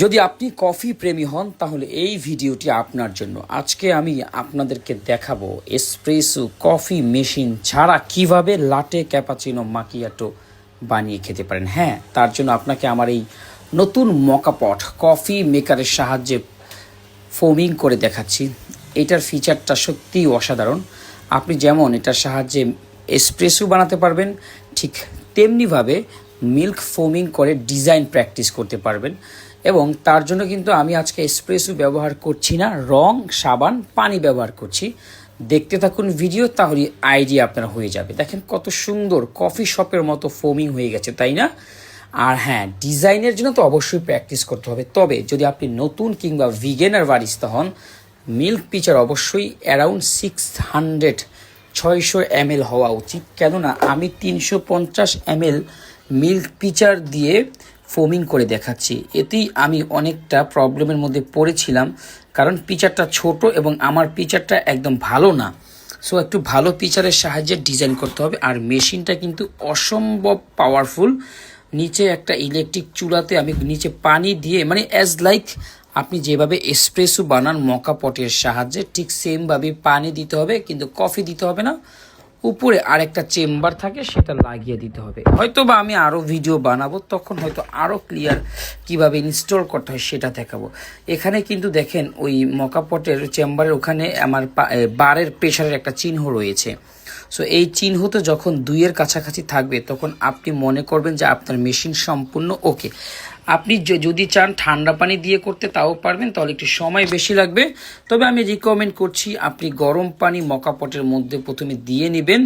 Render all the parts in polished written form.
যদি আপনি কফি প্রেমী হন তাহলে এই ভিডিওটি আপনার জন্য। আজকে আমি আপনাদেরকে দেখাবো এসপ্রেসো কফি মেশিন ছাড়া কিভাবে লাটে ক্যাপাচিনো মাকিয়াটো বানিয়ে খেতে পারেন। হ্যাঁ, তার জন্য আপনাকে আমার এই নতুন মকাপট কফি মেকারের সাহায্যে ফোমিং করে দেখাচ্ছি। এটার ফিচারটা সত্যিই অসাধারণ। আপনি যেমন এটার সাহায্যে এসপ্রেসো বানাতে পারবেন, ঠিক তেমনিভাবে মিল্ক ফোমিং করে ডিজাইন প্র্যাকটিস করতে পারবেন। এবং তার জন্য কিন্তু আমি আজকে এসপ্রেসো ব্যবহার করছি না, রং, সাবান, পানি ব্যবহার করছি। দেখতে থাকুন ভিডিও, তাহলে আইডিয়া আপনার হয়ে যাবে। দেখেন কত সুন্দর কফি শপের মতো ফোমিং হয়ে গেছে, তাই না? আর হ্যাঁ, ডিজাইনের জন্য তো অবশ্যই প্র্যাকটিস করতে হবে। তবে যদি আপনি নতুন কিংবা ভিগেনার বারিস্তা হন, মিল্ক পিচার অবশ্যই অ্যারাউন্ড 600 ml হওয়া উচিত। কেননা আমি 350 ml মিল্ক পিচার দিয়ে ফোমিং করে দেখাচ্ছি। এতেই আমি অনেকটা প্রবলেমের মধ্যে পড়েছিলাম, কারণ পিচারটা ছোট এবং আমার পিচারটা একদম ভালো না। সো একটু ভালো পিচারের সাহায্যে ডিজাইন করতে হবে। আর মেশিনটা কিন্তু অসম্ভব পাওয়ারফুল। নিচে একটা ইলেকট্রিক চুলাতে আমি নিচে পানি দিয়ে, মানে অ্যাজ লাইক আপনি যেভাবে এসপ্রেসো বানান মকা পটের সাহায্যে, ঠিক সেমভাবে পানি দিতে হবে, কিন্তু কফি দিতে হবে না। উপরে আরেকটা চেম্বার থাকে, সেটা লাগিয়ে দিতে হবে। হয়তো বা আমি আরও ভিডিও বানাবো, তখন হয়তো আরও ক্লিয়ার কিভাবে ইনস্টল করতে হয় সেটা দেখাবো। এখানে কিন্তু দেখেন ওই মকাপটের চেম্বারের ওখানে আমার বারের প্রেশারের একটা চিহ্ন রয়েছে। সো এই চিহ্নটা যখন 2-এর কাছাকাছি থাকবে, তখন আপনি মনে করবেন যে আপনার মেশিন সম্পূর্ণ ওকে। আপনি যদি চান ঠান্ডা পানি দিয়ে করতে, তাও পারবেন, তাহলে একটু সময় বেশি লাগবে। তবে আমি রিকমেন্ড করছি আপনি গরম পানি মকাপটের মধ্যে প্রথমে দিয়ে নেবেন,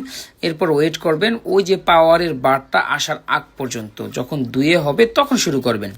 এরপর ওয়েট করবেন ওই যে পাওয়ারের বারটা আসার আগ পর্যন্ত। যখন 2-এ হবে তখন শুরু করবেন।